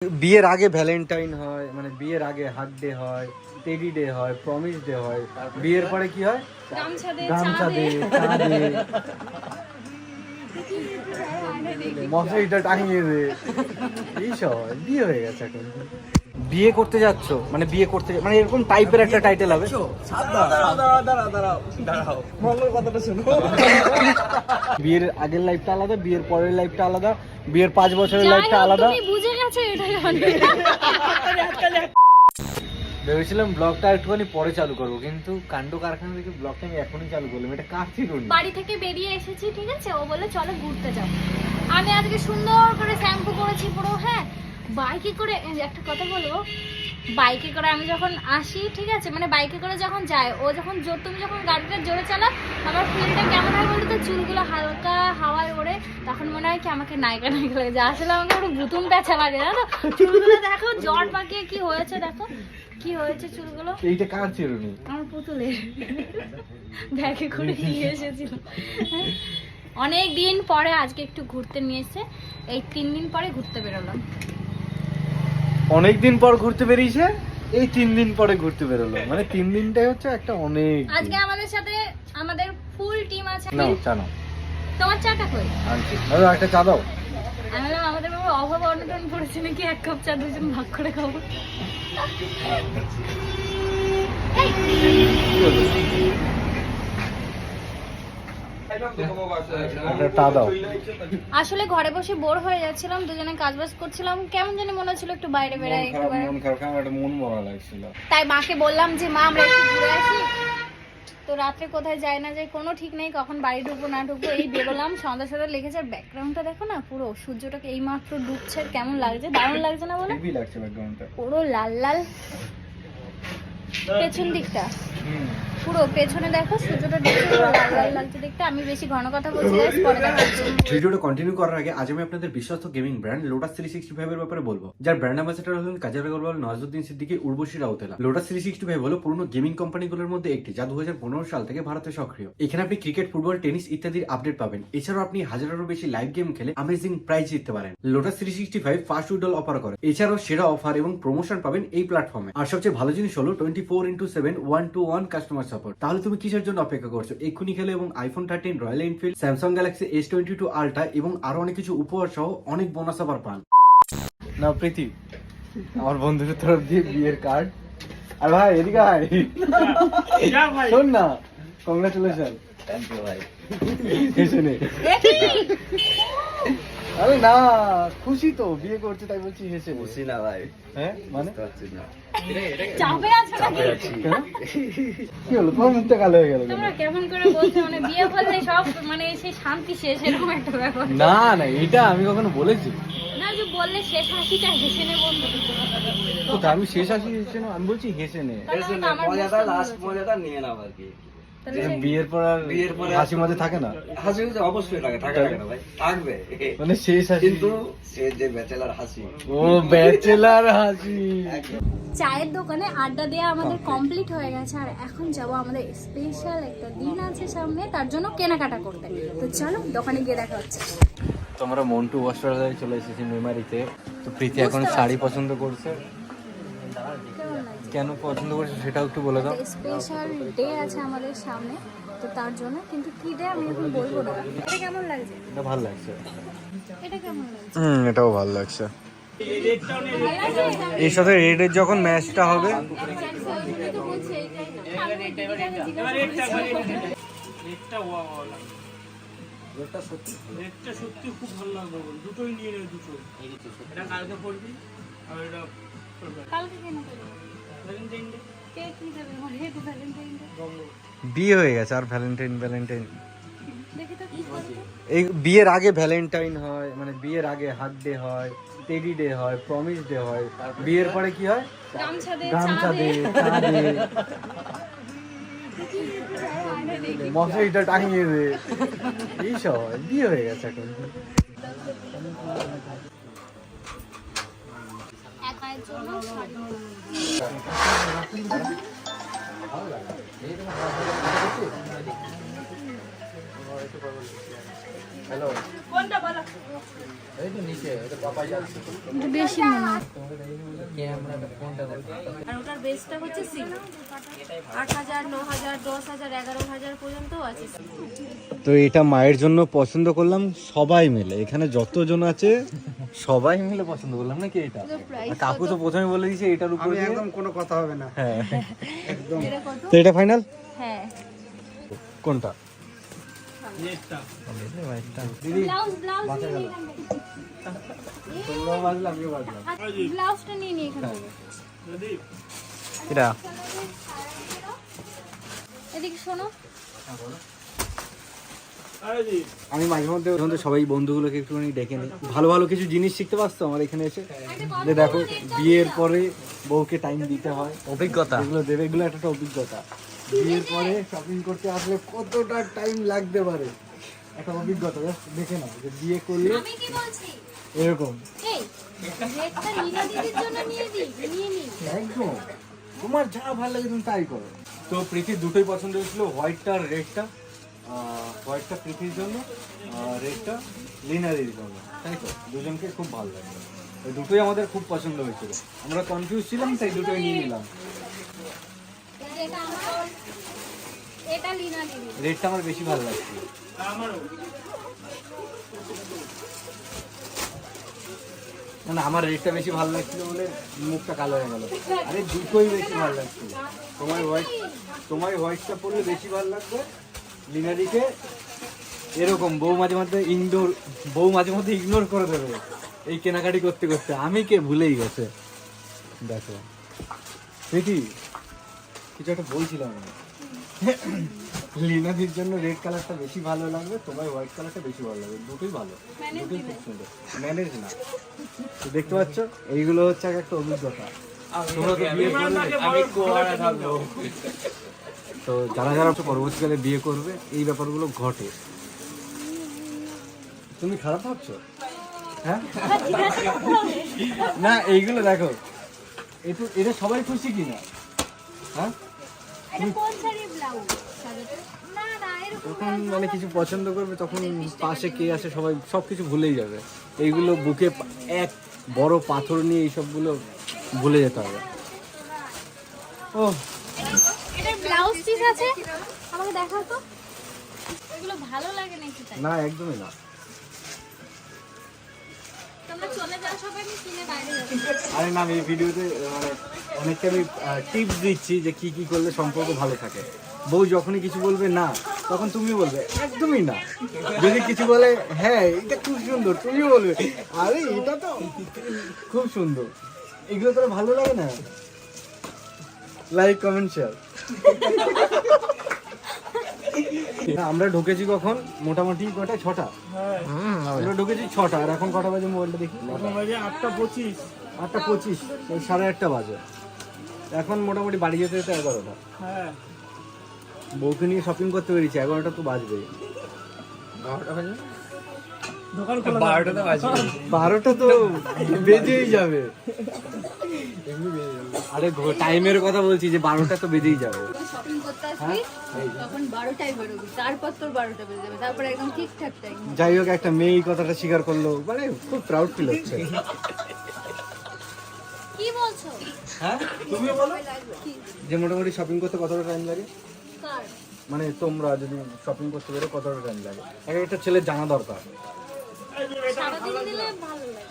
বিয়ের আগে ভ্যালেন্টাইন হয়, মানে বিয়ের আগে হাগ ডে হয়, টেডি ডে হয়, প্রমিস ডে হয়, বিয়ের পরে কি হয়? গামছা দে, চা দে, মশারিটা টাঙিয়ে দে, এইসব বিয়ে হয়ে গেছে এখন। বিয়ে করতে যাচ্ছ মানে বিয়ে করতে মানে এরকম টাইপের একটা টাইটেল হবে। বিয়ের আগের লাইফটা আলাদা, বিয়ের পরের লাইফটা আলাদা, বিয়ের 5 বছরের লাইফটা আলাদা। বুঝে গেছে এটা। ভেবেছিলাম ব্লগটা একটুখানি পরে চালু করবো, কিন্তু কাণ্ড কারখানা থেকে ব্লগটা আমি এখনই চালু করলাম। এটা কার ছিল? বাড়ি থেকে বেরিয়ে এসেছি, ঠিক আছে, ও বলে চলো ঘুরতে যাও। আমি আজকে সুন্দর করে শ্যাম্পু করেছি পুরো, হ্যাঁ। বাইকে করে একটা কথা বলবো, বাইকে করে আমি যখন আসি, ঠিক আছে, মানে বাইকে করে যখন যায়, ও যখন তুমি যখন গাড়িটা জোরে চালাও, আমার ফিলটা কেমন হয় বলতো, চুলগুলো হালকা হাওয়ায় ওড়ে, তখন মনে হয় কি আমাকে নায়িকা নায়িকা লাগে যায়। আসলে আমাকে পুরো ভুতুম প্যাঁচা লাগে, জানো। চুলগুলো দেখো জট পাকিয়ে কি হয়েছে, দেখো কি হয়েছে চুলগুলো। এইটা কার চিরুনি? আমার পুতুলের, ব্যাগে করে নিয়ে এসেছিল। অনেক দিন পরে আজকে একটু ঘুরতে নিয়ে এসে, এই 3 দিন পরে ঘুরতে বেরোলাম। অনেকদিন পর ঘুরতে বেরিয়েছে, এই 3 দিন পরে ঘুরতে বেরোলো, মানে 3 দিনটাই হচ্ছে একটা অনেক। আজকে আমাদের সাথে আমাদের ফুল টিম আছে। নাও চা নাও। তোমার চাটা কই? আনছি, দাদা একটা চা দাও। আমি বললাম আমাদের বাবা অভাব অনটন পড়েছে নাকি, 1 কাপ চা 2 জন ভাগ করে খাবো। আসলে ঘরে বসে বোর হয়ে যাচ্ছিলাম, দুজনে কাজবাজ করছিলাম, কেমন জানি মনে হচ্ছিল একটু বাইরে বেড়াই, তাই মাকে বললাম যে মা আমরা একটু ঘুরে আসি। তো রাত্রে কোথায় যায় না যাই কোনো ঠিক নেই, কখন বাড়ি ঢুকবো না ঢুকবো। এই বেরোলাম, সন্ধ্যা সন্ধ্যা লেগেছে। আর ব্যাকগ্রাউন্ডটা দেখো না, পুরো সূর্যটাকে এই মাত্র ডুবছে, কেমন লাগছে, দারুণ লাগছে না বলো? পুরো লাল লাল পেছন দিকটা, পুরো পেছনে দেখো সূর্যটা ডুবছে, লাল লাল লাগছে দেখতে। আমি বেশি ঘন কথা বলছি না, পরে দেখা হচ্ছে। ভিডিওটা কন্টিনিউ করার আগে আজ আমি আপনাদের বিশ্বস্ত গেমিং ব্র্যান্ড লোটাস 365 এর ব্যাপারে বলবো, যার ব্র্যান্ড অ্যাম্বাসেডর হলেন কাজী আগরওয়াল, নওয়াজুদ্দিন সিদ্দিকী, উর্বশী রাউতেলা। লোটাস 365 হলো পুরনো গেমিং কোম্পানিগুলোর মধ্যে একটি, যা 2015 সাল থেকে ভারতে সক্রিয়। এখানে আপনি ক্রিকেট, ফুটবল, টেনিস ইত্যাদির আপডেট পাবেন। এছাড়াও আপনি হাজারেরও বেশি লাইভ গেম খেলে অ্যামেজিং প্রাইজ জিততে পারেন। লোটাস 365 ফাস্ট উইড্রল অফার করে। এছাড়াও সেরা অফার এবং প্রমোশন পাবেন এই প্ল্যাটফর্মে। আর সবচেয়ে ভালো জিনিস হলো 24/7 1-to-1 কাস্টমার সাপোর্ট। তাহলে তুমি কিসের জন্য অপেক্ষা করছো? এক্ষুনি খেলে এবং iPhone 13, royal Enfield, Samsung Galaxy S22 ultra এবং আরো অনেক কিছু উপহার সহ অনেক বোনাস অফার পান। না প্রীতি, আমার বন্ধুদের তরফ দিয়ে বিয়ের কার্ড। আর ভাই এদিকে আয়, শোন না, কংগ্রাচুলেশন। থ্যাংক ইউ ভাই। এসে নে। আরে না, খুশি তো, বিয়ে করছে তাই বলছি হেসে। খুশি না ভাই, হ্যাঁ মানে চাপে আছো নাকি? কি হলো, তোমার মুখটা কালো হয়ে গেল? তোমরা কেমন করে বলছো, মানে বিয়ে করলে সব মানে সেই শান্তি শেষ, এরকম একটা ব্যাপার। না না, এটা আমি কখনো বলেছি না, যে বললে শেষ হাসিটা হেসে নে বন্ধু। তো আমি শেষ হাসি হেসে না, আমি বলছি হেসে নে। মজাটা লাস্ট মজাটা নিয়ে নাও আর কি। বিয়ের পর আর হাসি মজা থাকে না? হাসি মজা অবশ্যই থাকে না ভাই, থাকবে, মানে শেষ হাসি, কিন্তু সে যে ব্যাচেলার হাসি, ও ব্যাচেলার হাসি। চায়ের দোকানে আড্ডা দেওয়া আমাদের কমপ্লিট হয়ে গেছে, আর এখন যাব আমাদের স্পেশাল একটা দিন আছে সামনে, তার জন্য কেনাকাটা করতে। তো চলো দোকানে গিয়ে দেখা হচ্ছে। তোমরা মন্টু বস্ত্রালয়ে চলে এসেছি মেমারিতে। তো প্রীতি এখন শাড়ি পছন্দ করছে। কেন পছন্দ করছে সেটাও একটু বলে দাও। স্পেশাল ডে আছে আমাদের সামনে, তো তার জন্য, কিন্তু কি ডে আমি এখন বলবো না। এটা কেমন লাগছে? এটা ভালো লাগছে। এটা কেমন লাগছে? এটাও ভালো লাগছে। এর সাথে রেডের যখন ম্যাচটা হবে, সত্যি খুব ভালো লাগবে, দুটোই নিয়ে নেবে, দুটোই। এটা কালকে পড়বি আর এটা কালকে কেন করবো? কে কি দেবে? আমার হেডে ভ্যালেন্টাইন ডে। বিয়ে হয়ে গেছে আর ভ্যালেন্টাইন দেখি তো কি করবে। এই বিয়ের আগে ভ্যালেন্টাইন হয়, মানে বিয়ের আগে হাগ ডে হয়, টেডি ডে হয়, প্রমিস ডে হয়, বিয়ের পরে কি হয়? গামছা দে, গামছা দে, চা দে, মশারিটা টাঙিয়ে দে, এইসব বিয়ে হয়ে গেছে এখন। একার জন্য শাড়ি। হ্যালো কোনটা বলো? এই তো নিচে এটা পাপা যাচ্ছে একটু বেশি মনে হয়। ক্যামেরাটা ফোনটা আর ওটার বেসটা হচ্ছে সি 8,000 9,000 10,000 11,000 পর্যন্ত আছে। তো এটা মায়ের জন্য পছন্দ করলাম সবাই মিলে, এখানে যতজন আছে সবাই মিলে পছন্দ করলাম নাকি এটা। আর কাকু তো প্রথমে বলে দিয়েছে এটার উপর একদম কোনো কথা হবে না। হ্যাঁ একদম। তো এটা ফাইনাল? হ্যাঁ কোনটা? নেটটা দিদি ব্লাউজ বাঁচা গেল। তোমরাও বাজলাম আমিও বাজলাম। ব্লাউজটা নিয়ে নিয়ে এখান থেকে। যদি এটা এদিকে শোনো, আরে দি আমি মাঝে মধ্যে যখন তো সবাই বন্ধুগুলোকে একটুখানি ডেকে নিই, ভালো ভালো কিছু জিনিস শিখতে পারছো আমার এখানে এসে। যে দেখো বিয়ের পরে বউকে টাইম দিতে হয়, অভিজ্ঞতা এগুলো দেবে, এগুলো একটা অভিজ্ঞতা। বিয়ের পরে শপিং করতে আসলে কতটা টাইম লাগতে পারে একটা অভিজ্ঞতা। Just দেখে নাও যে বিয়ে করলে আমি কি বলছি, এরকম এই রেডটা নীলা দিদির জন্য নিয়ে নি। একদম তোমার যা ভালো লাগে তুমি তাই করো। তো প্রীতির দুটোই পছন্দ হয়েছিল, হোয়াইটটা আর রেডটা। হোয়াইটটা প্রীতির জন্য, রেডটা লিনারির জন্য, তাই তো দুজনকে খুব ভালো লাগে। ওই দুটোই আমাদের খুব পছন্দ হয়েছিল, আমরা কনফিউজ ছিলাম তাই দুটোই নিয়ে নিলাম। এটা আমার, এটা লীনা দিদি। রেডটা আমার বেশি ভালো লাগছে। আমারও না আমার রেডটা বেশি ভালো লাগছিল বলে মুখটা কালো হয়ে গেল। আরে দুটোই বেশি ভালো লাগছিল। তোমার হোয়াইটটা পরলে বেশি ভালো লাগবে। লিনারিকে এরকম বউ মাঝে মধ্যে ইগনোর করে দেবে এই কেনাকাটি করতে করতে। আমি কে ভুলেই গেছে। দেখো দেখি কিছু একটা বলছিলাম আমি। লিনাদির জন্য রেড কালারটা বেশি ভালো লাগবে, তোমার হোয়াইট কালারটা বেশি ভালো লাগবে। দুটোই ভালো, দুটোই খুব সুন্দর। ম্যানেজ না তো দেখতে পাচ্ছ, এইগুলো হচ্ছে একটা অভিজ্ঞতা। তোমরা তো বিয়ে করলে, আমি কোয়ারা থাকবো। তো যারা যারা পরবর্তীকালে বিয়ে করবে এই ব্যাপারগুলো ঘটে। তুমি খারাপ ভাবছো? হ্যাঁ না এইগুলো দেখো, এটা সবাই খুশি কিনা? হ্যাঁ এটা কোন শাড়ি ব্লাউজ? না না এরকম তখন মানে কিছু পছন্দ করবে, তখন পাশে কে আছে সবাই সবকিছু ভুলেই যাবে। এইগুলো বুকে এক বড় পাথর নিয়ে এই সবগুলো ভুলে যেতে হবে। ও এটা ব্লাউজ পিস আছে, আমাকে দেখাও তো। এগুলো ভালো লাগে নাকি তাই? না একদমই না। তোমরা চলে যাও সবাই, আমি কিনে বাইরে যাবো। আরে না আমি এই ভিডিওতে মানে অনেকটা আমি টিপস দিচ্ছি যে কি কি করলে সম্পর্ক ভালো থাকে। বউ যখনই কিছু বলবে না, তখন তুমি বলবে একদমই না। যদি কিছু বলে হ্যাঁ এটা খুব সুন্দর, তুমি বলবে আরে এটা তো খুব সুন্দর। এগুলো তোর ভালো লাগে না? Like comment share. আমরা ঢুকেছি কখন? মোটামুটি কটা? 6টা। হ্যাঁ আমরা ঢুকেছি 6টা, আর এখন কটা বাজে মোবাইলটা দেখি? এখন বাজে 8:25 8:25, 8:30 বাজে। এখন মোটামুটি বাড়ি যেতে যেতে 11টা। হ্যাঁ বউকে নিয়ে শপিং করতে পেরেছি, 11টা তো বাজবে। 12টা বাজে? দোকান খোলা 12টা তো বাজবে, 12টা তো বেজেই যাবে। আরে টাইমের কথা বলছি যে 12টা তো বেজেই যাবে। শপিং করতে আসবি তখন 12টায় বেরোবি, তারপর তোর 12টা বেজে যাবে, তারপর একদম ঠিকঠাক টাইম। যাই হোক একটা মেয়ে এই কথাটা স্বীকার করলো, মানে খুব প্রাউড ফিল হচ্ছে। কি বলছো? হ্যাঁ তুমি বলো যে মোটামুটি শপিং করতে কতটা টাইম লাগে? কার? মানে তোমরা যদি শপিং করতে বেরো কতটা টাইম লাগে? একটা ছেলের জানা দরকার। সারাদিন দিলে ভালো লাগে।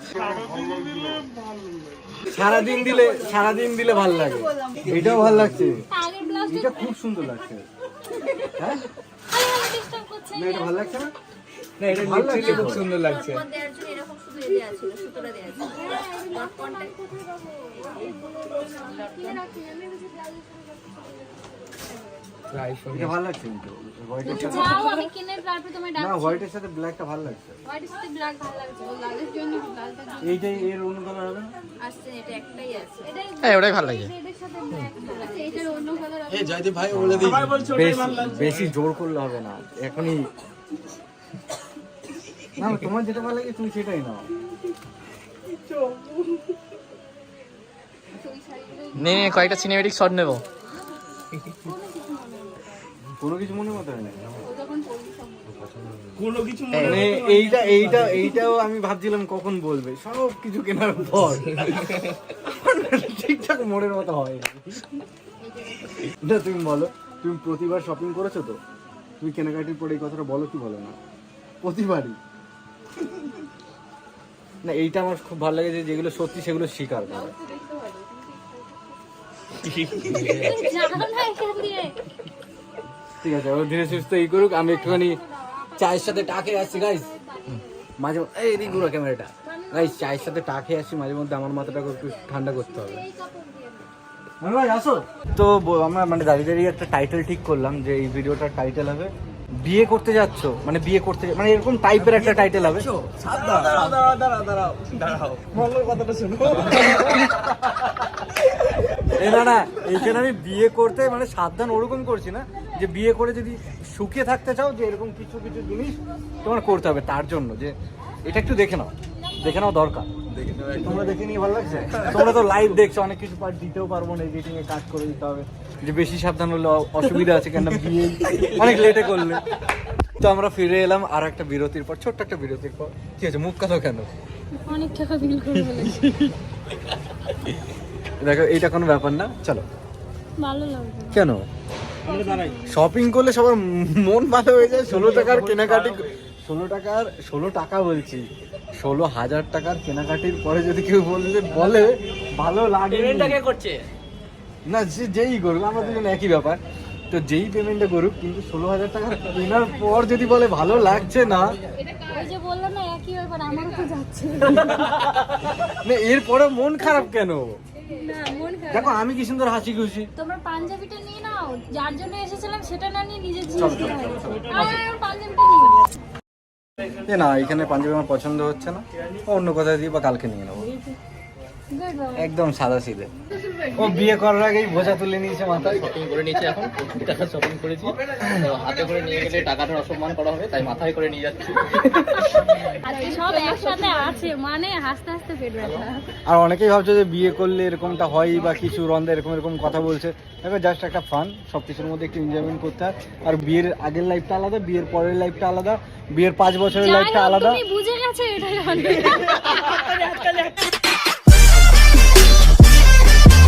সারাদিন দিলে ভালো লাগে। এটাও ভালো লাগছে, আগের ব্লাউজ এটা খুব সুন্দর লাগছে। হ্যাঁ ডিস্টার্ব করছে। না এটা ভালো লাগছে না? না এটা ভালো লাগছে, খুব সুন্দর লাগছে। পর দেওয়ার জন্য এরকম শুধু দেওয়া ছিল, সুতোটা দেওয়া ছিল। এটা ভালো লাগছে কিন্তু হোয়াইটের সাথে। যাও আমি কিনে তারপর তোমায় না ডাকছি। হোয়াইটের সাথে ব্ল্যাকটা ভালো লাগছে। হোয়াইটের সাথে ব্ল্যাক ভালো লাগছে। ও লাগের জন্য ব্লাউজটা দিই। এইটাই এর অন্য কালার হবে না? আসছে এটা একটাই আছে। হ্যাঁ ওটাই ভালো লাগে। রেডের সাথে ব্ল্যাক ভালো লাগে। এটার অন্য কালার আছে। সবাই বলছে ওটাই ভালো লাগছে। বেশি জোর করলে হবে না এখনই। না তোমার যেটা ভালো লাগে তুমি সেটাই নাও। নে কয়েকটা সিনেমেটিক শট নেবো। কোনো কিছু মনে মতো হয় না। ও যখন পড়বি সব মনে কোনো কিছু মানে এইটাও আমি ভাবছিলাম কখন বলবে, সব কিছু কেনার পর ঠিকঠাক মনের মতো হয় না। তুমি বলো, তুমি প্রতিবার শপিং করেছো তো? তুমি কেনাকাটির পরে এই কথাটা বলো কি বলো না? প্রতিবারই না। এইটা আমার খুব ভালো লাগে যে যেগুলো সত্যি সেগুলো স্বীকার করে। জানো না এখান দিয়ে ঠিক আছে, ও ধীরে সুস্থ এই করুক, আমি একটুখানি চায়ের সাথে টাকে আসছি গাইস মাঝে। এই এদিক ঘুরো ক্যামেরাটা। গাইস চায়ের সাথে টাকে আসছি মাঝে মধ্যে, আমার মাথাটাকে একটু ঠান্ডা করতে হবে। ভাই আসো তো। আমরা মানে দাঁড়িয়ে দাঁড়িয়ে একটা টাইটেল ঠিক করলাম যে এই ভিডিওটার টাইটেল হবে বিয়ে করতে যাচ্ছ, মানে বিয়ে করতে, মানে এরকম টাইপের একটা টাইটেল হবে। না না, এইখানে আমি বিয়ে করতে মানে সাবধান ওরকম করছি না, যে বিয়ে করে যদি সুখে থাকতে চাও যে এরকম কিছু কিছু জিনিস তোমার করতে হবে, তার জন্য যে এটা একটু দেখে নাও দরকার। তোমরা দেখে নিয়ে ভালো লাগছে? তোমরা তো লাইভ দেখছো, অনেক কিছু পার্ট দিতেও পারবো না, এডিটিং এ কাজ করে দিতে হবে, যে বেশি সাবধান হলে অসুবিধা আছে, কেন বিয়ে অনেক লেটে করলে। তো আমরা ফিরে এলাম আর একটা বিরতির পর, ছোট্ট একটা বিরতির পর। ঠিক আছে, মুখ কথা কেন? অনেক টাকা বিল করে বলেছি। দেখো এইটা কোনো ব্যাপার না, চলো। ভালো লাগবে কেন? শপিং করলে সবার মন ভালো হয়ে যায়। 16 টাকার কেনাকাটি, 16 টাকা বলছি, 16,000 টাকার কেনাকাটির পরে যদি কেউ বলে ভালো লাগে করছে না, যেই করুক, আমরা দুজন একই ব্যাপার। তো যেই পেমেন্টটা করুক, কিন্তু 16,000 টাকা কেনার পর যদি বলে ভালো লাগছে না, ওই যে বললাম না একই ব্যাপার, আমারও তো যাচ্ছে না এরপরে মন খারাপ কেন? না মন খারাপ। দেখো আমি কি সুন্দর হাসি খুশি। তোমরা পাঞ্জাবিটা নিয়ে নাও, যার জন্য এসেছিলাম সেটা না নিয়ে নিজের জিনিস নিয়ে নাও। আর পাঞ্জাবিটা নিয়ে নাও। না এখানে পাঞ্জাবি আমার পছন্দ হচ্ছে না, অন্য কোথায় দিয়ে বা কালকে নিয়ে নেবো। Good বাবা। একদম সাদা সিধে। ও বিয়ে করার আগেই বোঝা তুলে নিয়েছে মাথায়। শপিং করে নিয়েছি, এখন কোটি টাকা শপিং করেছি, তো হাতে করে নিয়ে গেলে টাকাটা অসম্মান করা হবে, তাই মাথায় করে নিয়ে যাচ্ছি। আজকে সব একসাথে আছে, মানে হাসতে হাসতে পেট ব্যথা। আর অনেকেই ভাবছে যে বিয়ে করলে এরকমটা হয় বা কিছু রন্ধা এরকম কথা বলছে। দেখো জাস্ট একটা ফান, সব কিছুর মধ্যে একটু এনজয়মেন্ট করতে হয়। আর বিয়ের আগের লাইফটা আলাদা, বিয়ের পরের লাইফটা আলাদা, বিয়ের 5 বছরের যাই লাইফটা হোক, আলাদা। তুমি বুঝে গেছো এটাই অনেক।